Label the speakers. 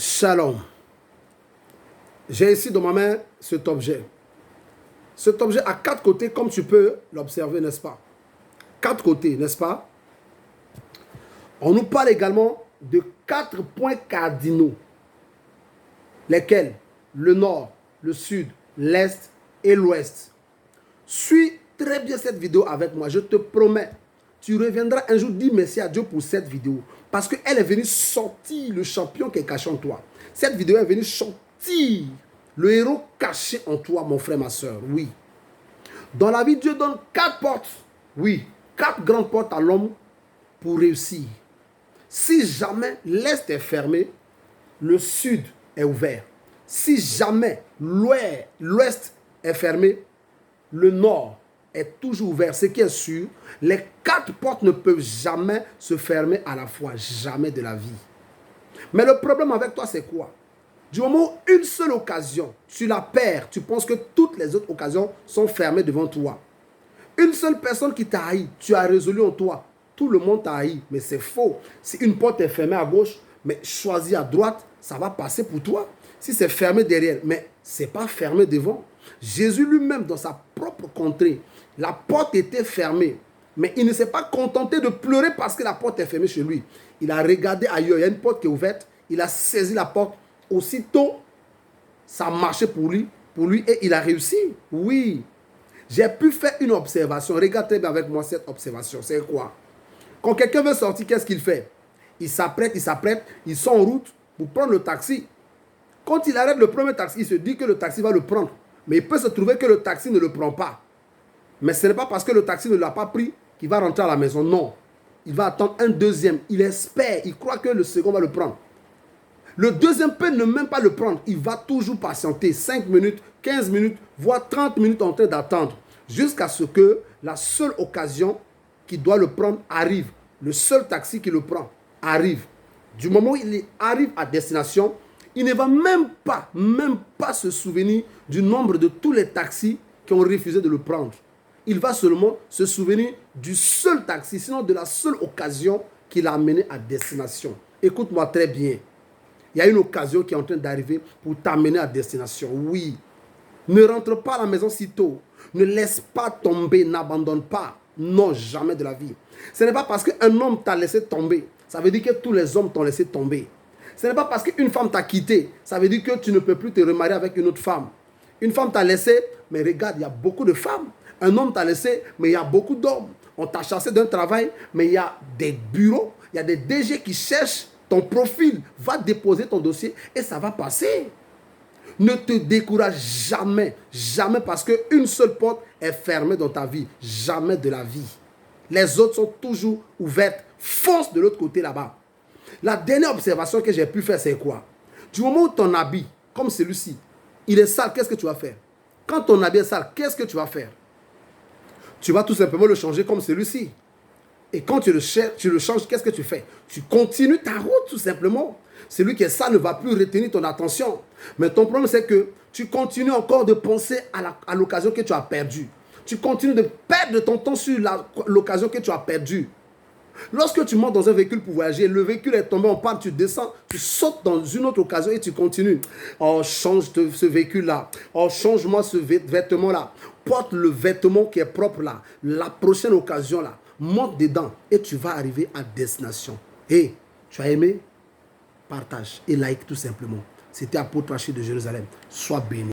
Speaker 1: Shalom. J'ai ici dans ma main cet objet. Cet objet a 4 côtés, comme tu peux l'observer, n'est-ce pas? 4 côtés, n'est-ce pas? On nous parle également de 4 points cardinaux, lesquels le nord, le sud, l'est et l'ouest. Suis très bien cette vidéo avec moi, je te promets. Tu reviendras un jour dire merci à Dieu pour cette vidéo. Parce qu'elle est venue sortir le champion qui est caché en toi. Cette vidéo est venue sortir le héros caché en toi, mon frère, ma soeur. Oui. Dans la vie, Dieu donne 4 portes. Oui. 4 grandes portes à l'homme pour réussir. Si jamais l'est est fermé, le sud est ouvert. Si jamais l'ouest est fermé, le nord est toujours ouvert. Ce qui est sûr, les 4 portes ne peuvent jamais se fermer à la fois. Jamais de la vie. Mais le problème avec toi, c'est quoi? Du moment où une seule occasion, tu la perds, tu penses que toutes les autres occasions sont fermées devant toi. Une seule personne qui t'a haï, tu as résolu en toi. Tout le monde t'a haï, mais c'est faux. Si une porte est fermée à gauche, mais choisie à droite, ça va passer pour toi. Si c'est fermé derrière, mais ce n'est pas fermé devant. Jésus lui-même, dans sa propre contrée, la porte était fermée. Mais il ne s'est pas contenté de pleurer parce que la porte est fermée chez lui. Il a regardé ailleurs, il y a une porte qui est ouverte. Il a saisi la porte. Aussitôt, ça a marché pour lui et il a réussi. Oui. J'ai pu faire une observation. Regarde très bien avec moi cette observation. C'est quoi? Quand quelqu'un veut sortir, qu'est-ce qu'il fait? Il s'apprête, ils sont en route pour prendre le taxi. Quand il arrête le premier taxi, il se dit que le taxi va le prendre. Mais il peut se trouver que le taxi ne le prend pas. Mais ce n'est pas parce que le taxi ne l'a pas pris qu'il va rentrer à la maison. Non. Il va attendre un deuxième. Il espère, il croit que le second va le prendre. Le deuxième peut ne même pas le prendre. Il va toujours patienter 5 minutes, 15 minutes, voire 30 minutes en train d'attendre. Jusqu'à ce que la seule occasion qui doit le prendre arrive. Le seul taxi qui le prend arrive. Du moment où il arrive à destination, il ne va même pas se souvenir du nombre de tous les taxis qui ont refusé de le prendre. Il va seulement se souvenir du seul taxi, sinon de la seule occasion qui l'a amené à destination. Écoute-moi très bien. Il y a une occasion qui est en train d'arriver pour t'amener à destination. Oui. Ne rentre pas à la maison si tôt. Ne laisse pas tomber, n'abandonne pas. Non, jamais de la vie. Ce n'est pas parce qu'un homme t'a laissé tomber. Ça veut dire que tous les hommes t'ont laissé tomber. Ce n'est pas parce qu'une femme t'a quitté. Ça veut dire que tu ne peux plus te remarier avec une autre femme. Une femme t'a laissé, mais regarde, il y a beaucoup de femmes. Un homme t'a laissé, mais il y a beaucoup d'hommes. On t'a chassé d'un travail, mais il y a des bureaux, il y a des DG qui cherchent ton profil. Va déposer ton dossier et ça va passer. Ne te décourage jamais, jamais parce qu'une seule porte est fermée dans ta vie. Jamais de la vie. Les autres sont toujours ouvertes. Fonce de l'autre côté là-bas. La dernière observation que j'ai pu faire, c'est quoi? Du moment où ton habit, comme celui-ci, il est sale, qu'est-ce que tu vas faire? Quand ton habit est sale, qu'est-ce que tu vas faire? Tu vas tout simplement le changer comme celui-ci. Et quand tu le changes, qu'est-ce que tu fais? Tu continues ta route tout simplement. Celui qui est sale ne va plus retenir ton attention. Mais ton problème, c'est que tu continues encore de penser à l'occasion que tu as perdue. Tu continues de perdre ton temps sur l'occasion que tu as perdue. Lorsque tu montes dans un véhicule pour voyager, le véhicule est tombé en panne, tu descends, tu sautes dans une autre occasion et tu continues. Oh, change ce véhicule-là. Oh, change-moi ce vêtement-là. Porte le vêtement qui est propre là. La prochaine occasion là. Monte dedans et tu vas arriver à destination. Et tu as aimé? Partage et like tout simplement. C'était Apôtre Rachid de Jérusalem. Sois béni.